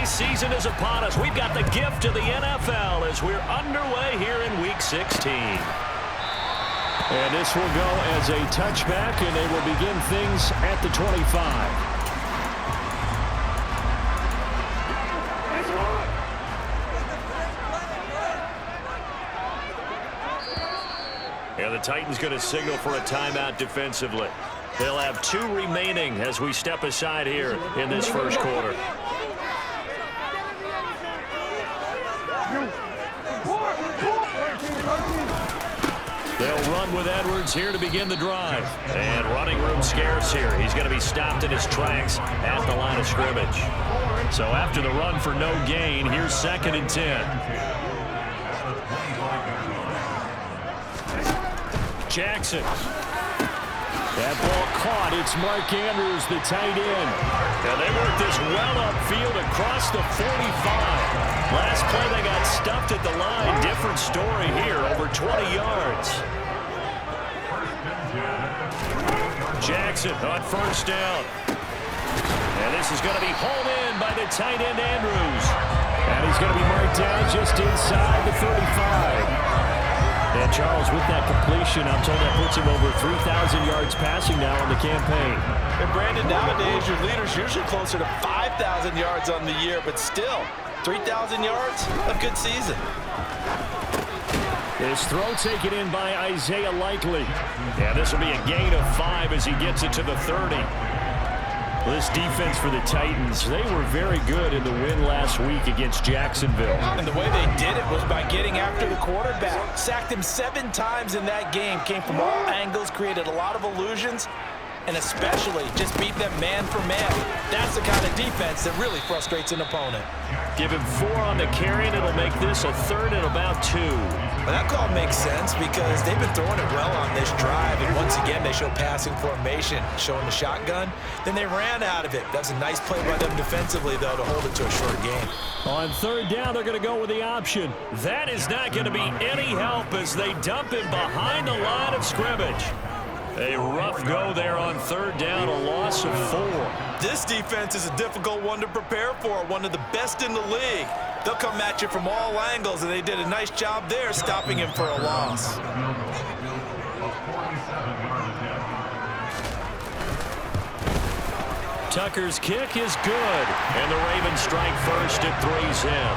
preseason is upon us. We've got the gift of the NFL as we're underway here in Week 16. And this will go as a touchback, and they will begin things at the 25. And the Titans going to signal for a timeout defensively. They'll have 2 remaining as we step aside here in this first quarter. They'll run with Edwards here to begin the drive. And running room scarce here. He's going to be stopped in his tracks at the line of scrimmage. So after the run for no gain, here's 2nd and 10. Jackson. That ball caught. It's Mark Andrews, the tight end. And they work this well upfield across the 45. Last play they got stuffed at the line. Different story here, over 20 yards. Jackson on first down. And this is going to be hauled in by the tight end Andrews. And he's going to be marked down just inside the 35. And Charles, with that completion, I'm told that puts him over 3,000 yards passing now on the campaign. And Brandon, nowadays your leader's usually closer to 5,000 yards on the year, but still, 3,000 yards, a good season. His throw taken in by Isaiah Likely. Yeah, this will be a gain of 5 as he gets it to the 30. This defense for the Titans, they were very good in the win last week against Jacksonville. And the way they did it was by getting after the quarterback. Sacked him 7 times in that game. Came from all angles, created a lot of illusions, and especially just beat them man for man. That's the kind of defense that really frustrates an opponent. Give him 4 on the carry, and it'll make this a 3rd and about 2. Well, that call makes sense because they've been throwing it well on this drive, and once again they show passing formation, showing the shotgun. Then they ran out of it. That's a nice play by them defensively, though, to hold it to a short game. On 3rd down, they're going to go with the option. That is not going to be any help as they dump him behind the line of scrimmage. A rough go there on 3rd down, a loss of 4. This defense is a difficult one to prepare for, one of the best in the league. They'll come at you from all angles, and they did a nice job there stopping him for a loss. Tucker's kick is good, and the Ravens strike first at 3's in.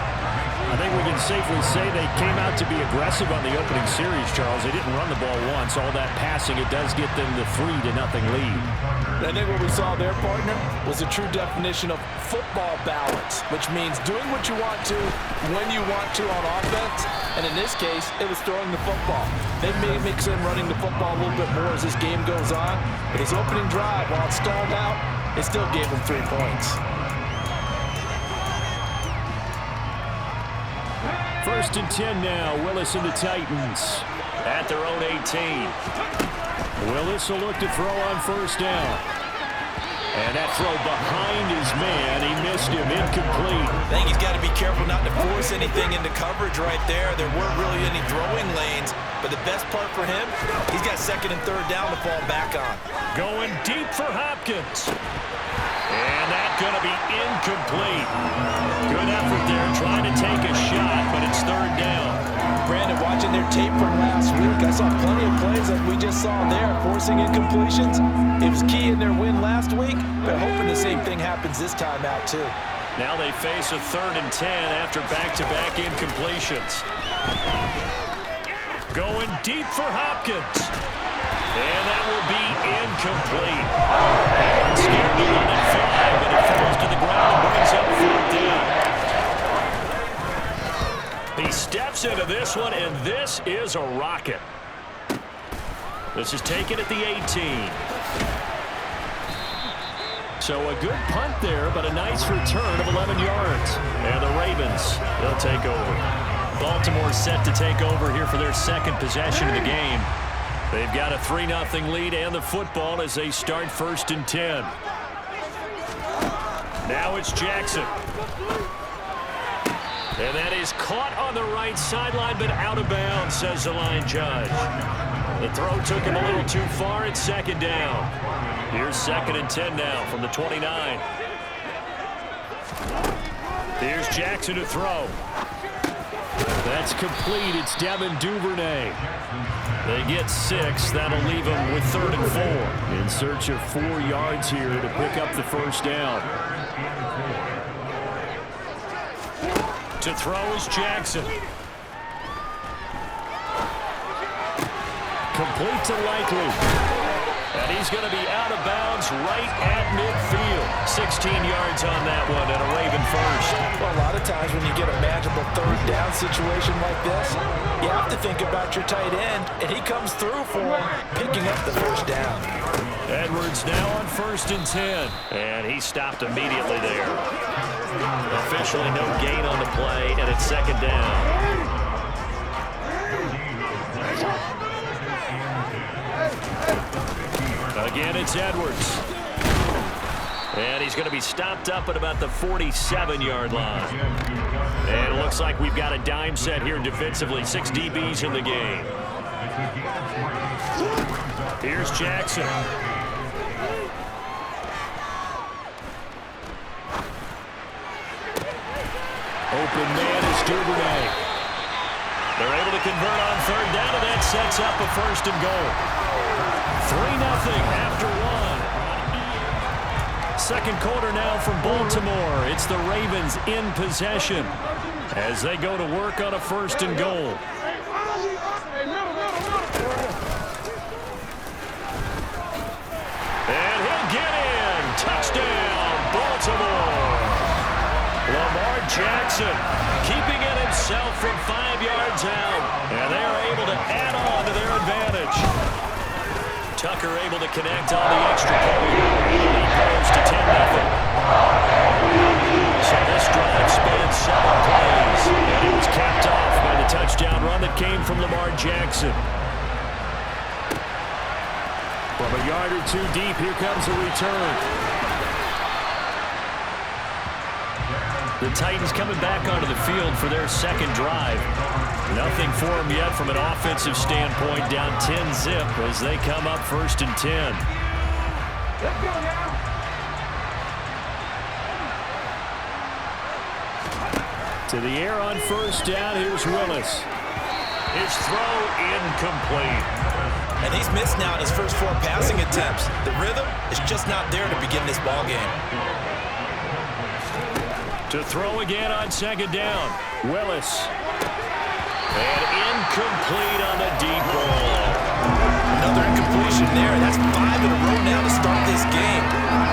I think we can safely say they came out to be aggressive on the opening series, Charles. They didn't run the ball once. All that passing, it does get them the 3-0 lead. I think what we saw there, partner, was a true definition of football balance, which means doing what you want to, when you want to on offense. And in this case, it was throwing the football. They may mix in running the football a little bit more as this game goes on. But his opening drive, while it stalled out, it still gave him 3 points. 1st and 10 now. Willis and the Titans at their own 18. Willis will look to throw on 1st down. And that throw behind his man. He missed him. Incomplete. I think he's got to be careful not to force anything into coverage right there. There weren't really any throwing lanes. But the best part for him, he's got 2nd and 3rd down to fall back on. Going deep for Hopkins. And that's going to be incomplete. Good effort there trying to take a shot, but it's 3rd down. Brandon, watching their tape from last week, I saw plenty of plays like we just saw there, forcing incompletions. It was key in their win last week, but hoping the same thing happens this time out too. Now they face a 3rd and 10 after back-to-back incompletions. Going deep for Hopkins. And that will be incomplete. Scared to let it fly, but it falls to the ground and brings up 4th down. He steps into this one, and this is a rocket. This is taken at the 18. So a good punt there, but a nice return of 11 yards. And the Ravens, they'll take over. Baltimore set to take over here for their 2nd possession of the game. They've got a 3-0 lead and the football as they start 1st and 10. Now it's Jackson. And that is caught on the right sideline, but out of bounds, says the line judge. The throw took him a little too far. It's 2nd down. Here's 2nd and 10 now from the 29. Here's Jackson to throw. That's complete. It's Devin Duvernay. They get 6. That'll leave them with 3rd and 4. In search of 4 yards here to pick up the first down. To throw is Jackson. Complete to Likely. And he's going to be out of bounds right at midfield. 16 yards on that one and a Raven first. Well, a lot of times when you get a manageable 3rd down situation like this, you have to think about your tight end, and he comes through for him, picking up the first down. Edwards now on 1st and 10. And he stopped immediately there. Officially no gain on the play, and it's 2nd down. Again, it's Edwards. And he's going to be stopped up at about the 47-yard line. And it looks like we've got a dime set here defensively. 6 DBs in the game. Here's Jackson. Open man is Duvernay. They're able to convert on 3rd down, and that sets up a 1st and goal. 3-0 after 1. Second quarter now from Baltimore. It's the Ravens in possession as they go to work on a 1st and goal. And he'll get in. Touchdown, Baltimore. Lamar Jackson keeping it himself from 5 yards out. And they are able to add on to their advantage. Tucker able to connect on the extra point. He goes to 10-0. So this drive spanned 7 plays. And it was capped off by the touchdown run that came from Lamar Jackson. From a yard or 2 deep, here comes a return. The Titans coming back onto the field for their 2nd drive. Nothing for them yet from an offensive standpoint, down 10-zip as they come up 1st and 10. Let's go now. To the air on 1st down, here's Willis. His throw incomplete. And he's missed now in his first 4 passing attempts. The rhythm is just not there to begin this ball game. To throw again on 2nd down. Willis. And incomplete on the deep ball. Another incompletion there. That's 5 in a row now to start this game.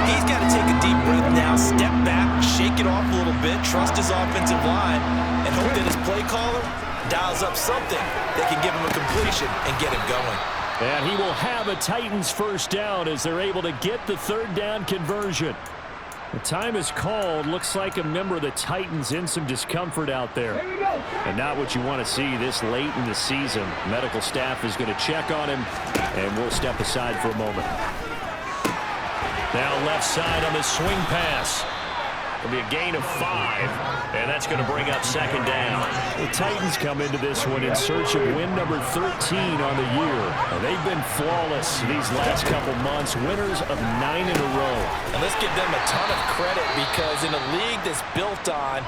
He's got to take a deep breath now, step back, shake it off a little bit, trust his offensive line, and hope that his play caller dials up something that can give him a completion and get him going. And he will have a Titans 1st down as they're able to get the 3rd down conversion. The time is called. Looks like a member of the Titans in some discomfort out there. And not what you want to see this late in the season. Medical staff is going to check on him, and we'll step aside for a moment. Now left side on the swing pass. It'll be a gain of 5, and that's going to bring up 2nd down. The Titans come into this one in search of win number 13 on the year. And they've been flawless these last couple months, winners of 9 in a row. And let's give them a ton of credit because in a league that's built on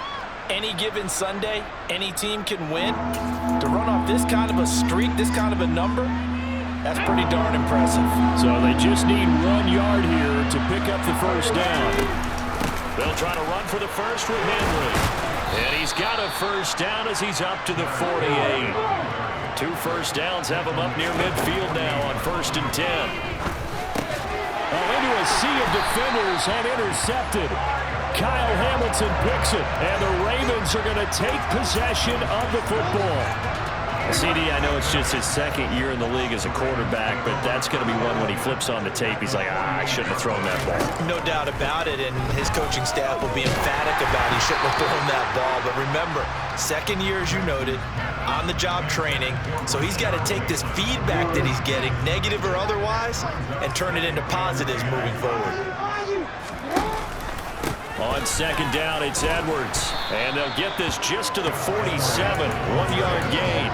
any given Sunday, any team can win. To run off this kind of a streak, this kind of a number, that's pretty darn impressive. So they just need 1 yard here to pick up the 1st down. They'll try to run for the first with Henry. And he's got a 1st down as he's up to the 48. 2 first downs have him up near midfield now on 1st and 10. Into a sea of defenders and intercepted. Kyle Hamilton picks it, and the Ravens are going to take possession of the football. CD, I know it's just his 2nd year in the league as a quarterback, but that's going to be one when he flips on the tape. He's like, I shouldn't have thrown that ball. No doubt about it, and his coaching staff will be emphatic about he shouldn't have thrown that ball. But remember, 2nd year, as you noted, on-the-job training, so he's got to take this feedback that he's getting, negative or otherwise, and turn it into positives moving forward. On 2nd down, it's Edwards, and they'll get this just to the 47, 1-yard gain.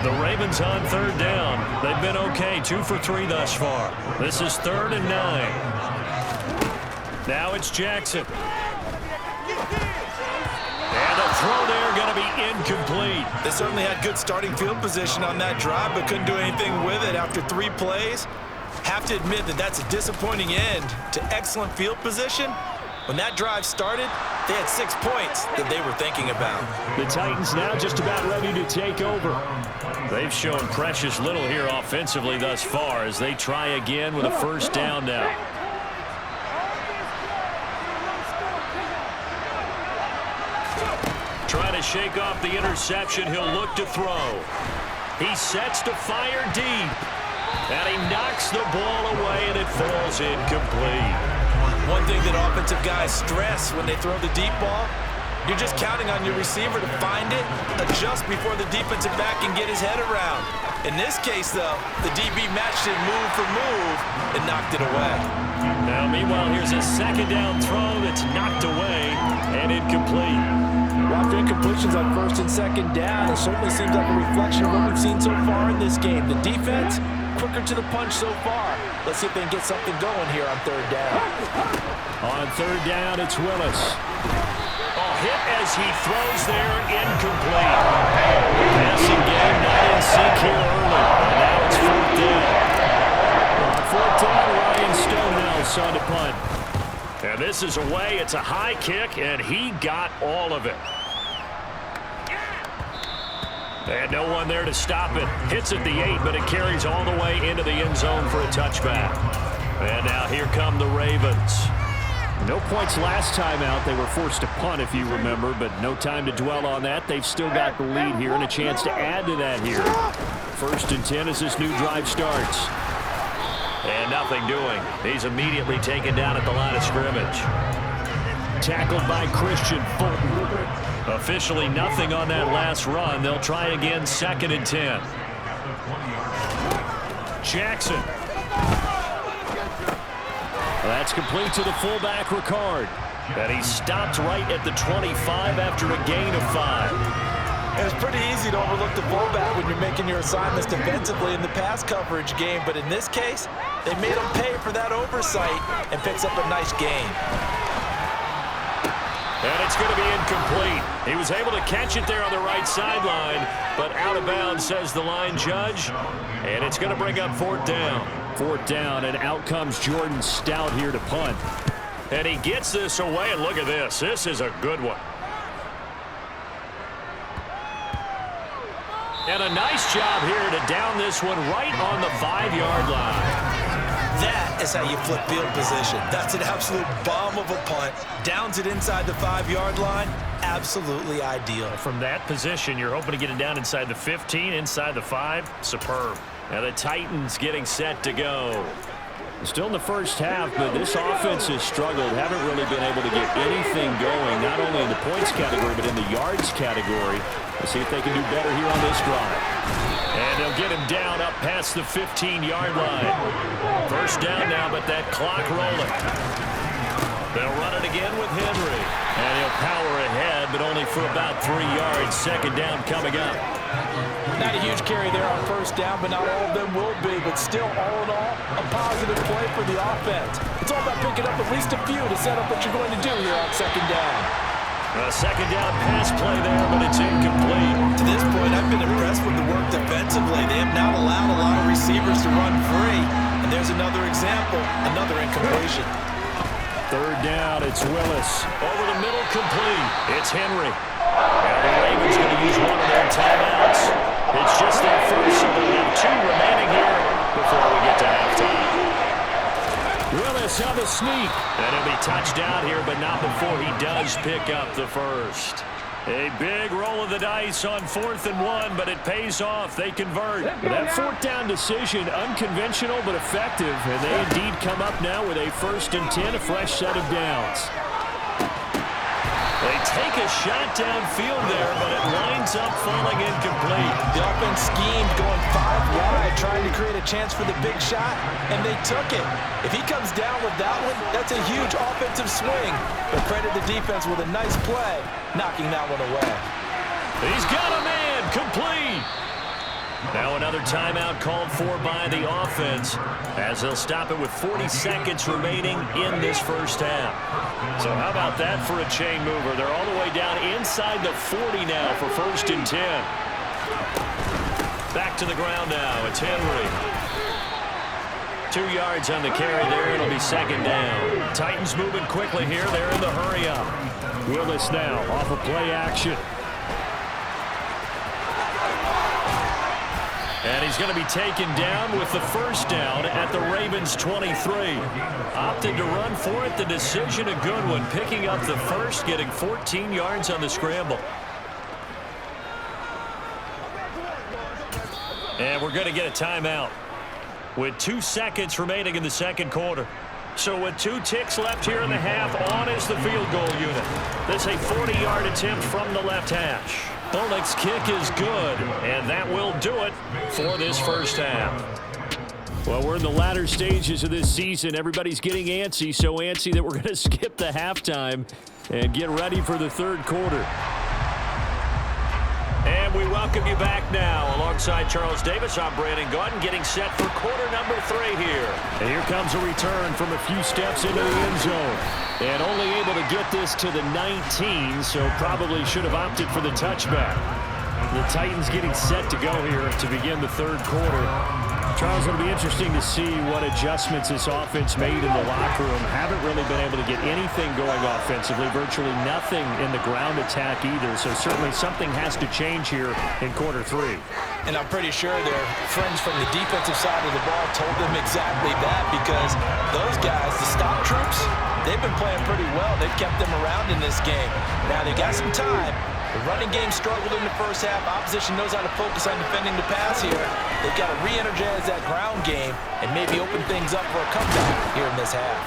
The Ravens on 3rd down. They've been okay, 2 for 3 thus far. This is 3rd and 9. Now it's Jackson. to be incomplete. They certainly had good starting field position on that drive, but couldn't do anything with it after 3 plays. Have to admit that that's a disappointing end to excellent field position. When that drive started, they had 6 points that they were thinking about. The Titans now just about ready to take over. They've shown precious little here offensively thus far as they try again with a first down now. Trying to shake off the interception. He'll look to throw. He sets to fire deep. And he knocks the ball away, and it falls incomplete. One thing that offensive guys stress when they throw the deep ball, you're just counting on your receiver to find it, adjust before the defensive back can get his head around. In this case, though, the DB matched it move for move and knocked it away. Now, meanwhile, here's a second down throw that's knocked away and incomplete. After incompletions on first and second down, it certainly seems like a reflection of what we've seen so far in this game. The defense, quicker to the punch so far. Let's see if they can get something going here on third down. On third down, it's Willis. Hit as he throws there, incomplete. Passing game not in sync here early. And now it's fourth down. On fourth down, Ryan Stonehouse on the punt. And this is away. It's a high kick, and he got all of it. And no one there to stop it. Hits at the 8, but it carries all the way into the end zone for a touchback. And now here come the Ravens. No points last time out. They were forced to punt, if you remember, but no time to dwell on that. They've still got the lead here and a chance to add to that here. First and 10 as this new drive starts. And nothing doing. He's immediately taken down at the line of scrimmage. Tackled by Christian Fulton. Officially nothing on that last run. They'll try again, second and 10. Jackson. That's complete to the fullback, Ricard. And he stopped right at the 25 after a gain of 5. It's pretty easy to overlook the fullback when you're making your assignments defensively in the pass coverage game, but in this case, they made him pay for that oversight and picks up a nice gain. And it's going to be incomplete. He was able to catch it there on the right sideline, but out of bounds, says the line judge. And it's going to bring up fourth down. Fourth down, and out comes Jordan Stout here to punt. And he gets this away, and look at this. This is a good one. And a nice job here to down this one right on the 5-yard line. That is how you flip field position. That's an absolute bomb of a punt. Downs it inside the 5-yard line. Absolutely ideal. From that position, you're hoping to get it down inside the 15, inside the 5. Superb. Now the Titans getting set to go. Still in the first half, but this offense has struggled. Haven't really been able to get anything going, not only in the points category, but in the yards category. Let's see if they can do better here on this drive. And they'll get him down up past the 15-yard line. First down now, but that clock rolling. They'll run it again with Henry. And he'll power ahead, but only for about 3 yards. Second down coming up. Not a huge carry there on first down, but not all of them will be. But still, all in all, a positive play for the offense. It's all about picking up at least a few to set up what you're going to do here on second down. A second down pass play there, but it's incomplete. To this point, I've been impressed with the work defensively. They have not allowed a lot of receivers to run free. And there's another example, another incompletion. Third down, it's Willis. Over the middle, complete. It's Henry. And the Ravens going to use one of their timeouts. It's just their first, so they'll have 2 remaining here before we get to halftime. Willis on the sneak. And he'll be touched down here, but not before he does pick up the first. A big roll of the dice on 4th and 1, but it pays off. They convert. That fourth down decision, unconventional but effective, and they indeed come up now with a 1st and 10, a fresh set of downs. They take a shot downfield there, but it winds up falling incomplete. The offense schemed going 5 wide, trying to create a chance for the big shot, and they took it. If he comes down with that one, that's a huge offensive swing. But credit the defense with a nice play, knocking that one away. He's got a man, complete. Now another timeout called for by the offense as they'll stop it with 40 seconds remaining in this first half. So how about that for a chain mover? They're all the way down inside the 40 now for 1st and 10. Back to the ground now. It's Henry. 2 yards on the carry there. It'll be 2nd down. Titans moving quickly here. They're in the hurry up. Willis now off of play action. And he's going to be taken down with the 1st down at the Ravens' 23. Opted to run for it. The decision a good one. Picking up the 1st, getting 14 yards on the scramble. And we're going to get a timeout with 2 seconds remaining in the 2nd quarter. So with 2 ticks left here in the half, on is the field goal unit. This a 40-yard attempt from the left hash. Bullock's kick is good, and that will do it for this first half. Well, we're in the latter stages of this season. Everybody's getting antsy, so antsy that we're going to skip the halftime and get ready for the 3rd quarter. And we welcome you back now. Alongside Charles Davis, I'm Brandon Gaudin, getting set for quarter number 3 here. And here comes a return from a few steps into the end zone. And only able to get this to the 19, so probably should have opted for the touchback. The Titans getting set to go here to begin the 3rd quarter. Charles, it'll be interesting to see what adjustments this offense made in the locker room. Haven't really been able to get anything going offensively, virtually nothing in the ground attack either. So certainly something has to change here in quarter 3. And I'm pretty sure their friends from the defensive side of the ball told them exactly that, because those guys, the stop troops, they've been playing pretty well. They've kept them around in this game. Now they got some time. The running game struggled in the first half. Opposition knows how to focus on defending the pass here. They've got to re-energize that ground game and maybe open things up for a comeback here in this half.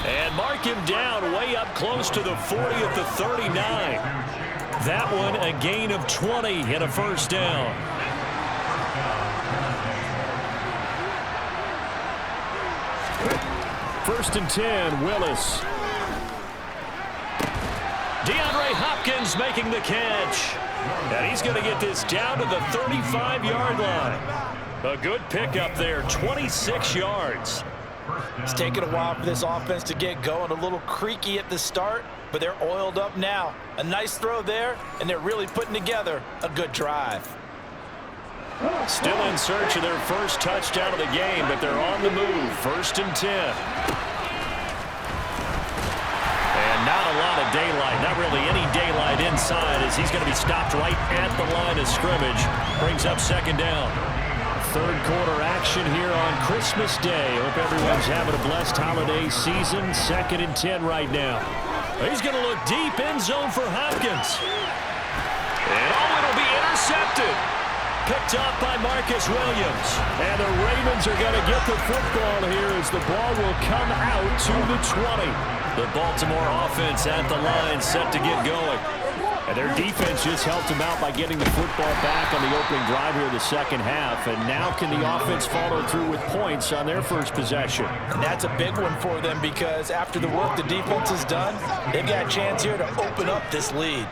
And mark him down way up close to the 40 at the 39. That one a gain of 20 and a 1st down. First and 10, Willis. DeAndre Hopkins making the catch. And he's going to get this down to the 35-yard line. A good pickup there, 26 yards. It's taken a while for this offense to get going. A little creaky at the start, but they're oiled up now. A nice throw there, and they're really putting together a good drive. Still in search of their first touchdown of the game, but they're on the move. 1st and 10. Not a lot of daylight, not really any daylight inside, as he's going to be stopped right at the line of scrimmage. Brings up 2nd down. 3rd quarter action here on Christmas Day. Hope everyone's having a blessed holiday season. 2nd and 10 right now. He's going to look deep end zone for Hopkins. And it'll be intercepted. Picked up by Marcus Williams. And the Ravens are going to get the football here as the ball will come out to the 20. The Baltimore offense at the line, set to get going. And their defense just helped them out by getting the football back on the opening drive here in the 2nd half. And now can the offense follow through with points on their first possession? And that's a big one for them, because after the work the defense has done, they've got a chance here to open up this lead.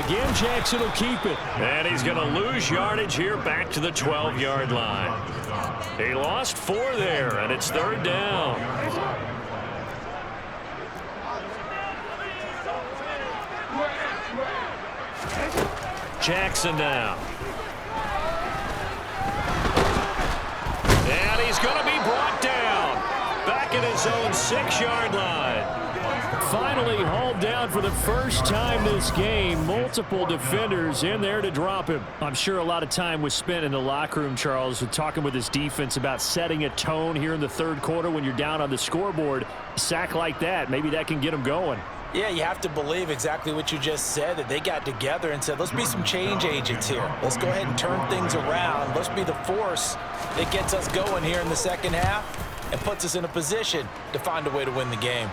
Again, Jackson will keep it. And he's going to lose yardage here back to the 12-yard line. He lost 4 there, and it's 3rd down. Jackson now. And he's going to be brought down. Back at his own 6-yard line. Finally hauled down for the first time this game. Multiple defenders in there to drop him. I'm sure a lot of time was spent in the locker room, Charles, talking with his defense about setting a tone here in the 3rd quarter when you're down on the scoreboard. A sack like that, maybe that can get him going. Yeah, you have to believe exactly what you just said, that they got together and said, let's be some change agents here. Let's go ahead and turn things around. Let's be the force that gets us going here in the 2nd half and puts us in a position to find a way to win the game.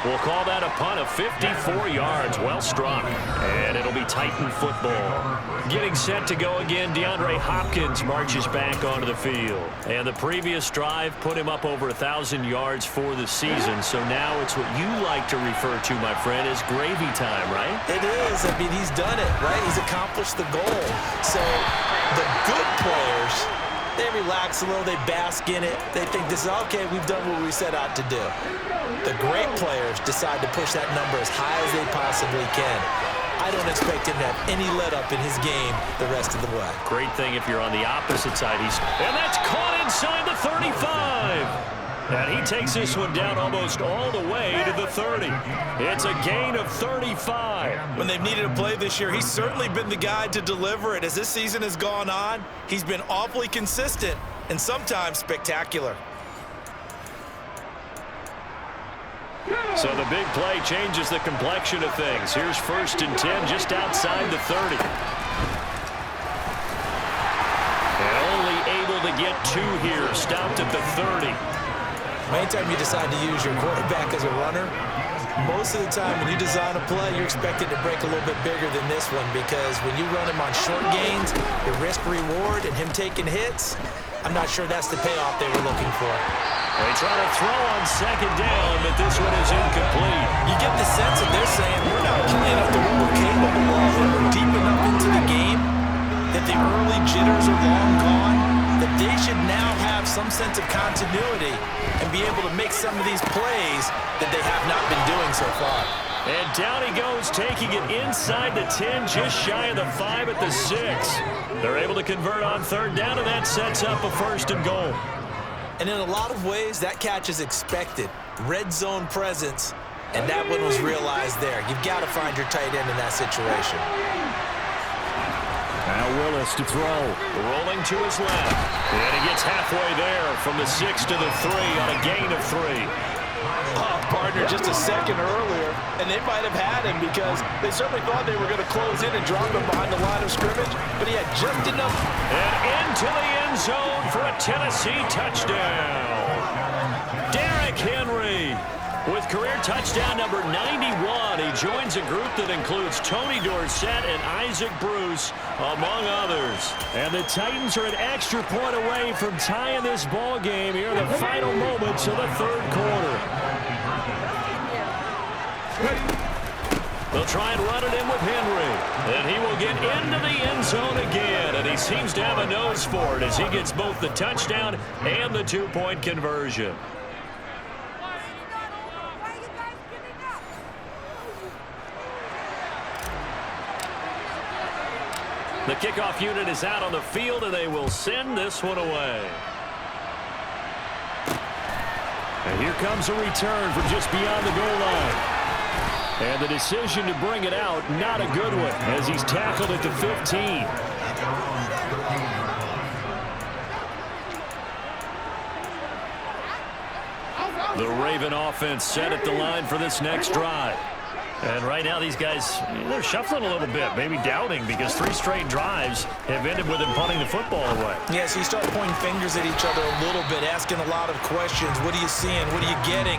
We'll call that a punt of 54 yards. Well struck. And it'll be Titan football. Getting set to go again, DeAndre Hopkins marches back onto the field. And the previous drive put him up over 1,000 yards for the season. So now it's what you like to refer to, my friend, as gravy time, right? It is. I mean, he's done it, right? He's accomplished the goal. So the good players, they relax a little, they bask in it. They think this is, okay, we've done what we set out to do. The great players decide to push that number as high as they possibly can. I don't expect him to have any let-up in his game the rest of the way. Great thing if you're on the opposite side. And that's caught inside the 35. And he takes this one down almost all the way to the 30. It's a gain of 35. When they've needed a play this year, he's certainly been the guy to deliver it. As this season has gone on, he's been awfully consistent and sometimes spectacular. So the big play changes the complexion of things. Here's 1st and 10 just outside the 30. And only able to get 2 here. Stopped at the 30. Anytime you decide to use your quarterback as a runner, most of the time when you design a play, you're expected to break a little bit bigger than this one, because when you run him on short gains, your risk-reward and him taking hits, I'm not sure that's the payoff they were looking for. They try to throw on 2nd down, but this one is incomplete. You get the sense that they're saying we're not playing up to what we're capable of, and we're deep enough into the game that the early jitters are long gone, that they should now have some sense of continuity and be able to make some of these plays that they have not been doing so far. And down he goes, taking it inside the 10, just shy of the 5 at the 6. They're able to convert on 3rd down, and that sets up a 1st and goal. And in a lot of ways, that catch is expected. Red zone presence, and that one was realized there. You've got to find your tight end in that situation. Now Willis to throw. Rolling to his left. And he gets halfway there from the 6 to the 3 on a gain of 3. Oh, partner, just a second earlier, and they might have had him because they certainly thought they were going to close in and drop him behind the line of scrimmage, but he had just enough. And into the end zone for a Tennessee touchdown. Derrick Henry with career touchdown number 91. He joins a group that includes Tony Dorsett and Isaac Bruce, among others. And the Titans are an extra point away from tying this ball game here in the final moments of the 3rd quarter. They'll try and run it in with Henry. And he will get into the end zone again. And he seems to have a nose for it as he gets both the touchdown and the 2-point conversion. The kickoff unit is out on the field, and they will send this one away. And here comes a return from just beyond the goal line. And the decision to bring it out, not a good one, as he's tackled at the 15. The Raven offense set at the line for this next drive. And right now these guys, they're shuffling a little bit, maybe doubting, because 3 straight drives have ended with them punting the football away. Yeah, so you start pointing fingers at each other a little bit, asking a lot of questions. What are you seeing? What are you getting?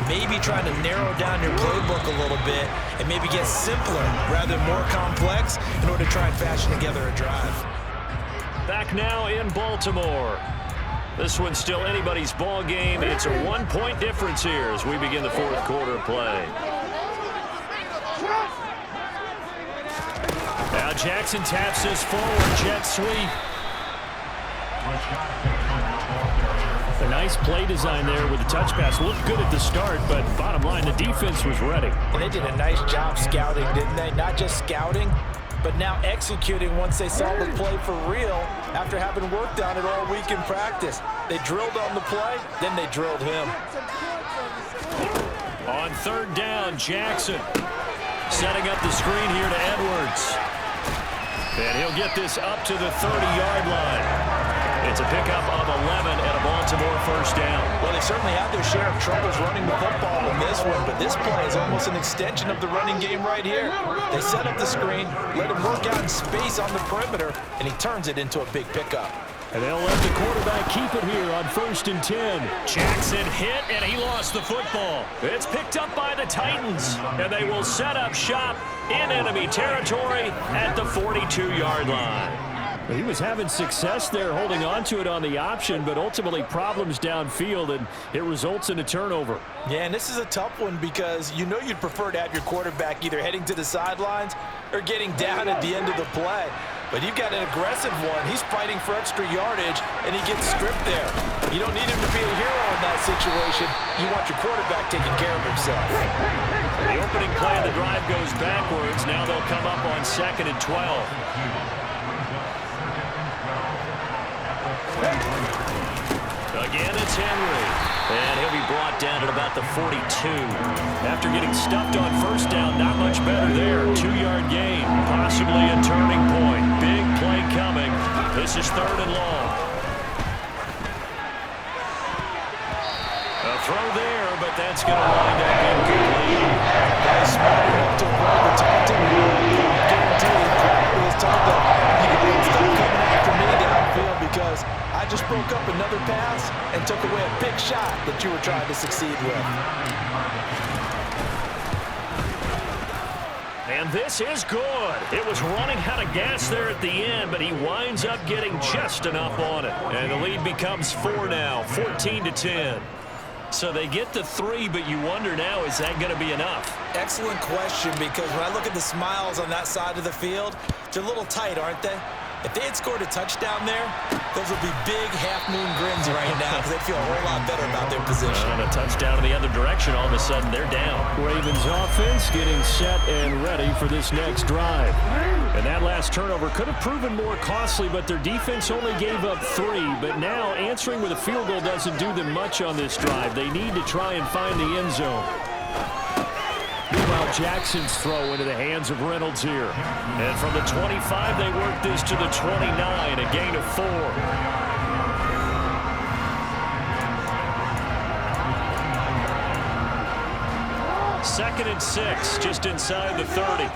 Maybe trying to narrow down your playbook a little bit and maybe get simpler rather than more complex in order to try and fashion together a drive. Back now in Baltimore. This one's still anybody's ball game. It's a 1-point difference here as we begin the 4th quarter play. Now Jackson taps this forward, jet sweep. A nice play design there with the touch pass. Looked good at the start, but bottom line, the defense was ready. And they did a nice job scouting, didn't they? Not just scouting, but now executing once they saw the play for real after having worked on it all week in practice. They drilled on the play, then they drilled him. On 3rd down, Jackson setting up the screen here to Edwards. And he'll get this up to the 30-yard line. It's a pickup of 11 and a Baltimore 1st down. Well, they certainly had their share of troubles running the football in this one, but this play is almost an extension of the running game right here. They set up the screen, let him work out in space on the perimeter, and he turns it into a big pickup. And they'll let the quarterback keep it here on 1st and 10. Jackson hit, and he lost the football. It's picked up by the Titans, and they will set up shop in enemy territory at the 42-yard line. He was having success there holding on to it on the option, but ultimately problems downfield, and it results in a turnover. Yeah, and this is a tough one because you know you'd prefer to have your quarterback either heading to the sidelines or getting down at the end of the play. But you've got an aggressive one. He's fighting for extra yardage, and he gets stripped there. You don't need him to be a hero in that situation. You want your quarterback taking care of himself. The opening play of the drive goes backwards. Now they'll come up on 2nd and 12. Again, it's Henry. And he'll be brought down at about the 42. After getting stuffed on 1st down, not much better there. 2-yard gain, possibly a turning point. Big play coming. This is 3rd and long. A throw there, but that's going to wind up incomplete. Nice smart enough to avoid the taunting. Guaranteed, Crowley was told that you can't stop coming after me downfield because I just broke up another pass and took away a big shot that you were trying to succeed with. And this is good. It was running out of gas there at the end, but he winds up getting just enough on it. And the lead becomes 4 now, 14-10. So they get to 3, but you wonder now, is that going to be enough? Excellent question, because when I look at the smiles on that side of the field, they're a little tight, aren't they? If they had scored a touchdown there, those would be big half-moon grins right now because they'd feel a whole lot better about their position. And a touchdown in the other direction, all of a sudden they're down. Ravens offense getting set and ready for this next drive. And that last turnover could have proven more costly, but their defense only gave up 3. But now answering with a field goal doesn't do them much on this drive. They need to try and find the end zone. Meanwhile, Jackson's throw into the hands of Reynolds here. And from the 25, they work this to the 29, a gain of 4. 2nd and 6, just inside the 30.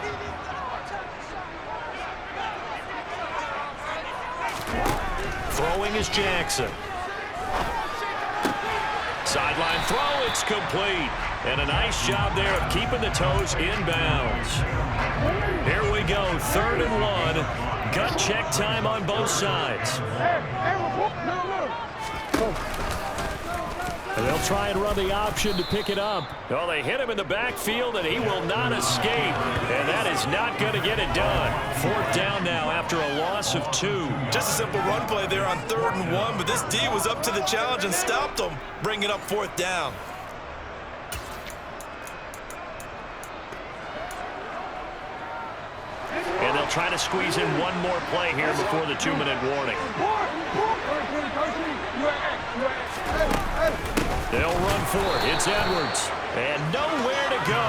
Throwing is Jackson. Sideline throw, it's complete. And a nice job there of keeping the toes in bounds. Here we go, 3rd and 1. Gut check time on both sides. And they'll try and run the option to pick it up. Well, they hit him in the backfield, and he will not escape. And that is not going to get it done. 4th down now after a loss of 2. Just a simple run play there on 3rd and 1, but this D was up to the challenge and stopped him, bringing up 4th down. And they'll try to squeeze in one more play here before the 2-minute warning. They'll run for it. It's Edwards. And nowhere to go.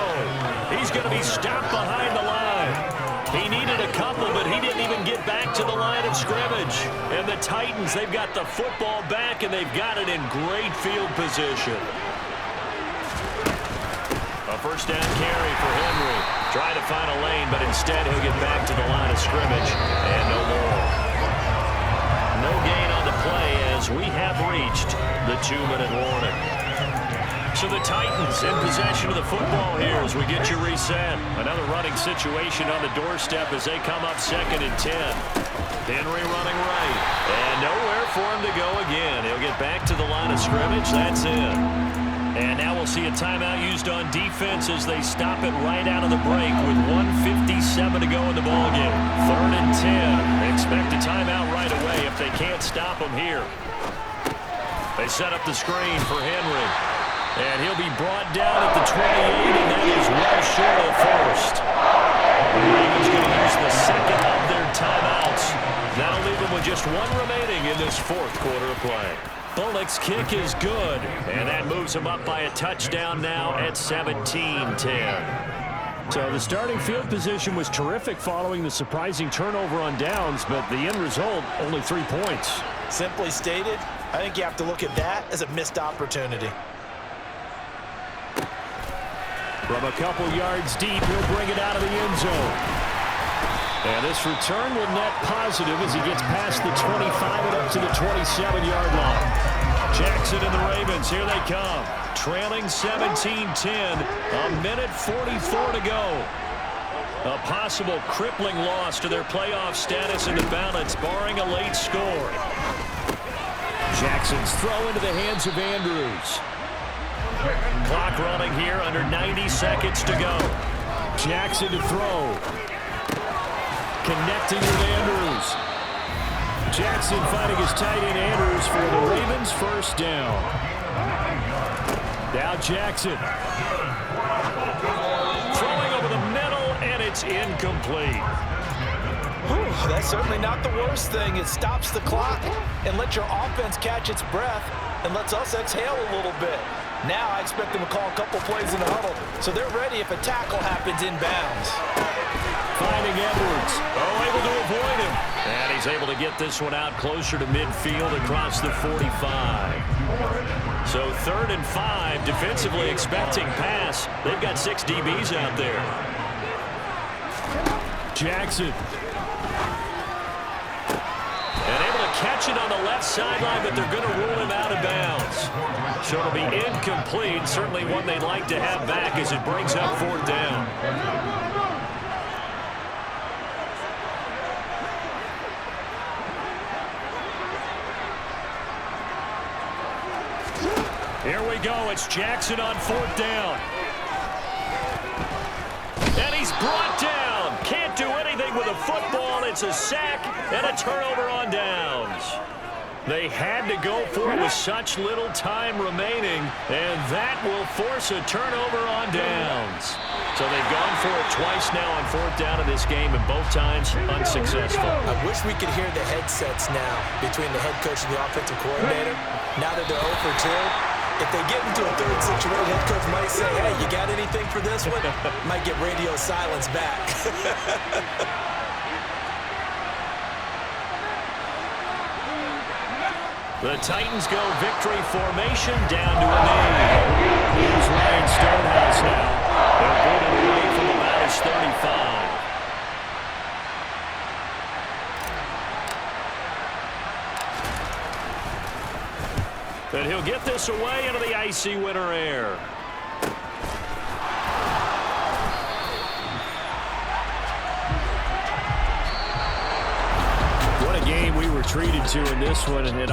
He's going to be stopped behind the line. He needed a couple, but he didn't even get back to the line of scrimmage. And the Titans, they've got the football back, and they've got it in great field position. A 1st down carry for Henry. Try to find a lane, but instead he'll get back to the line of scrimmage. And no more. No gain on the play as we have reached the 2-minute warning. So the Titans in possession of the football here as we get you reset. Another running situation on the doorstep as they come up 2nd and 10. Henry running right. And nowhere for him to go again. He'll get back to the line of scrimmage. That's it. And now we'll see a timeout used on defense as they stop it right out of the break with 1:57 to go in the ballgame. 3rd and 10. Expect a timeout right away if they can't stop them here. They set up the screen for Henry. And he'll be brought down at the 28, and that is well short of 1st. The Ravens going to use the 2nd of their timeouts. That'll leave them with just 1 remaining in this 4th quarter of play. Bullock's kick is good, and that moves him up by a touchdown now at 17-10. So the starting field position was terrific following the surprising turnover on downs, but the end result, only 3 points. Simply stated, I think you have to look at that as a missed opportunity. From a couple yards deep, he'll bring it out of the end zone. And this return will net positive as he gets past the 25 and up to the 27-yard line. Jackson and the Ravens, here they come. Trailing 17-10, a minute 44 to go. A possible crippling loss to their playoff status in the balance, barring a late score. Jackson's throw into the hands of Andrews. Clock running here, under 90 seconds to go. Jackson to throw. Connecting with Andrews. Jackson fighting his tight end Andrews for the Ravens' first down. Now Jackson. Throwing over the middle, and it's incomplete. Whew, that's certainly not the worst thing. It stops the clock and lets your offense catch its breath and lets us exhale a little bit. Now I expect them to call a couple plays in the huddle, so they're ready if a tackle happens inbounds. Finding Edwards. Oh, able to avoid him. And he's able to get this one out closer to midfield across the 45. So 3rd and 5, defensively expecting pass. They've got 6 DBs out there. Jackson. And able to catch it on the left sideline, but they're going to rule him out of bounds. So it'll be incomplete. Certainly one they'd like to have back as it brings up 4th down. Here we go. It's Jackson on 4th down. And he's brought down. Can't do anything with a football. It's a sack and a turnover on downs. They had to go for it with such little time remaining, and that will force a turnover on downs. So they've gone for it twice now on 4th down in this game, and both times unsuccessful. I wish we could hear the headsets now between the head coach and the offensive coordinator. Now that they're 0 for 2, if they get into a 3rd situation, head coach might say, hey, you got anything for this one? Might get radio silence back. The Titans go victory formation down to a knee. Here's Ryan Stonehouse now. They'll put it away from about his 35. And he'll get this away into the icy winter air. What a game we were treated to in this one. And